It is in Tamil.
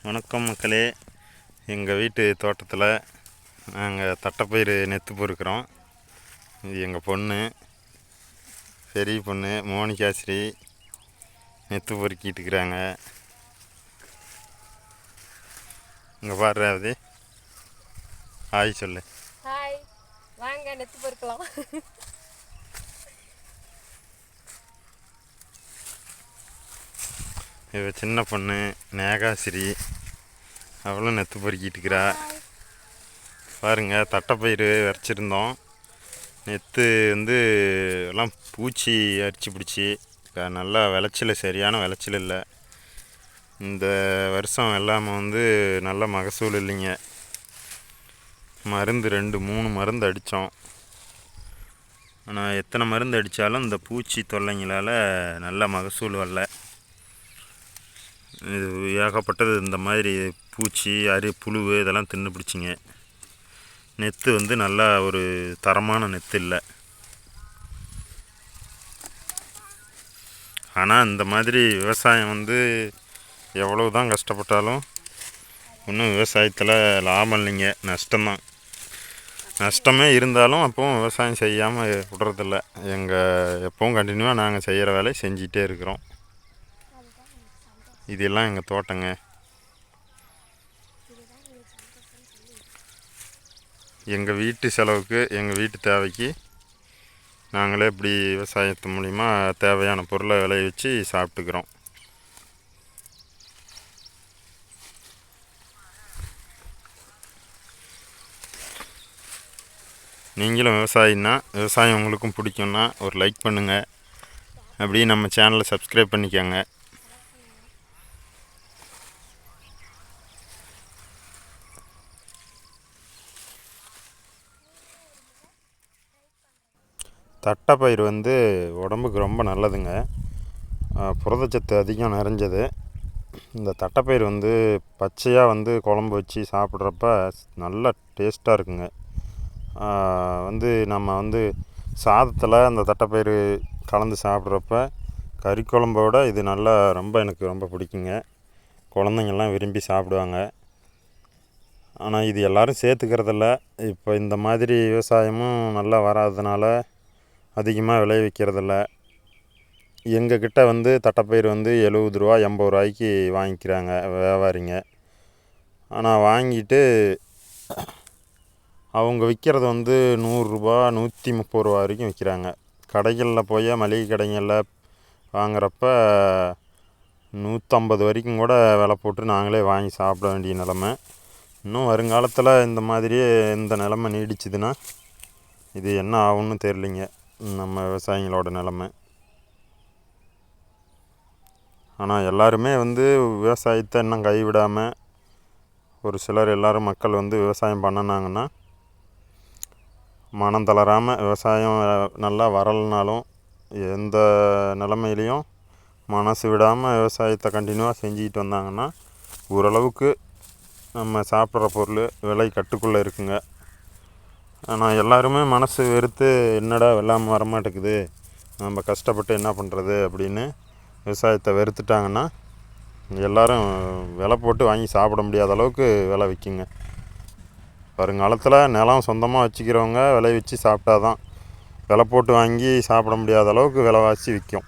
வணக்கம் மக்களே. எங்கள் வீட்டு தோட்டத்தில் நாங்கள் தட்டைப்பயிறு நெத்து பொறுக்கிறோம். இது எங்கள் பொண்ணு, பெரிய பொண்ணு மோனிகாஸ்ரீ நெத்து பொறுக்கிட்டு இருக்கிறாங்க. இங்கே பாடுற அது ஹாய் சொல்லு. ஹாய், வாங்க நெத்து பொறுக்கலாம். இவ சின்ன பொண்ணு நேகாஸ்ரீ, அவளும் நெத்து பொறுக்கிட்டு இருக்கிறா. பாருங்கள், தட்டைப்பயிறு விரைச்சிருந்தோம். நெத்து எல்லாம் பூச்சி அரிச்சு பிடிச்சி நல்லா விளைச்சல், சரியான விளைச்சல் இல்லை. இந்த வருஷம் எல்லாமே நல்ல மகசூல் இல்லைங்க. மருந்து 2-3 மருந்து அடித்தோம். ஆனால் எத்தனை மருந்து அடித்தாலும் இந்த பூச்சி தொல்லைங்களால் நல்ல மகசூல் வரல. இது ஏகப்பட்டது இந்த மாதிரி பூச்சி புழு இதெல்லாம் தின்னு பிடிச்சிங்க. நெத்து நல்லா ஒரு தரமான நெத்து இல்லை. ஆனால் இந்த மாதிரி விவசாயம் எவ்வளவு தான் கஷ்டப்பட்டாலும் இன்னும் விவசாயத்தில் லாபம் இல்லைங்க, நஷ்டம்தான். நஷ்டமே இருந்தாலும் அப்பவும் விவசாயம் செய்யாமல் விடுறதில்ல. எப்பவும் கண்டினியூவாக நாங்கள் செய்கிற வேலையை செஞ்சிகிட்டே இருக்கிறோம். இதெல்லாம் எங்கள் தோட்டங்க. எங்கள் வீட்டு செலவுக்கு, எங்கள் வீட்டு தேவைக்கு நாங்களே இப்படி விவசாயத்து மூலிமா தேவையான பொருளை விளைவிச்சு சாப்பிட்டுக்கிறோம். நீங்களும் விவசாயம் உங்களுக்கும் பிடிக்கும்னா ஒரு லைக் பண்ணுங்கள். அப்படியே நம்ம சேனலை சப்ஸ்கிரைப் பண்ணிக்கோங்க. தட்டைப்பயிறு உடம்புக்கு ரொம்ப நல்லதுங்க. புரதச்சத்து அதிகம் நிறைஞ்சது. இந்த தட்டைப்பயிறு பச்சையாக குழம்பு வச்சு சாப்பிட்றப்ப நல்ல டேஸ்ட்டாக இருக்குங்க. நம்ம சாதத்தில் அந்த தட்டைப்பயிறு கலந்து சாப்பிட்றப்ப கறி குழம்போட இது நல்லா எனக்கு ரொம்ப பிடிக்குங்க. குழந்தைங்கள்லாம் விரும்பி சாப்பிடுவாங்க. ஆனால் இது எல்லோரும் சேர்த்துக்கிறதில்ல. இப்போ இந்த மாதிரி விவசாயமும் நல்லா வராததுனால அதிகமாக விளைவிக்கிறதில்ல. எங்கக்கிட்ட தட்டைப்பயிறு 70 ரூபா 80 ரூபாய்க்கு வாங்கிக்கிறாங்க வியாபாரிங்க. ஆனால் வாங்கிட்டு அவங்க விற்கிறது 100 ரூபா 130 ரூபா வரைக்கும் விற்கிறாங்க. கடைகளில் போய் மளிகை கடைகளில் வாங்குறப்ப 150 வரைக்கும் கூட விலை போட்டு நாங்களே வாங்கி சாப்பிட வேண்டிய நிலமை. இன்னும் வருங்காலத்தில் இந்த மாதிரியே இந்த நிலமை நீடிச்சுதுன்னா இது என்ன ஆகும்னு தெரியலிங்க, நம்ம விவசாயிகளோட நிலமை. ஆனால் எல்லாருமே விவசாயத்தை இன்னும் கைவிடாமல், ஒரு சிலர் எல்லோரும் மக்கள் விவசாயம் பண்ணினாங்கன்னா, மனம் தளராமல் விவசாயம் நல்லா வரலைனாலும் எந்த நிலமையிலையும் மனசு விடாமல் விவசாயத்தை கண்டினியூவாக செஞ்சுக்கிட்டு வந்தாங்கன்னா ஓரளவுக்கு நம்ம சாப்பிட்ற பொருள் விலை கட்டுக்குள்ளே இருக்குங்க. ஆனால் எல்லாருமே மனசு வெறுத்து என்னடா வெள்ளாமல் வரமாட்டேக்குது, நம்ம கஷ்டப்பட்டு என்ன பண்ணுறது அப்படின்னு விவசாயத்தை வெறுத்துட்டாங்கன்னா எல்லோரும் விலை போட்டு வாங்கி சாப்பிட முடியாத அளவுக்கு விலை விற்குங்க. வருங்காலத்தில் நிலம் சொந்தமாக வச்சுக்கிறவங்க விளைவிச்சு சாப்பிட்டா தான், விலை போட்டு வாங்கி சாப்பிட முடியாத அளவுக்கு விலைவாசி விற்கும்.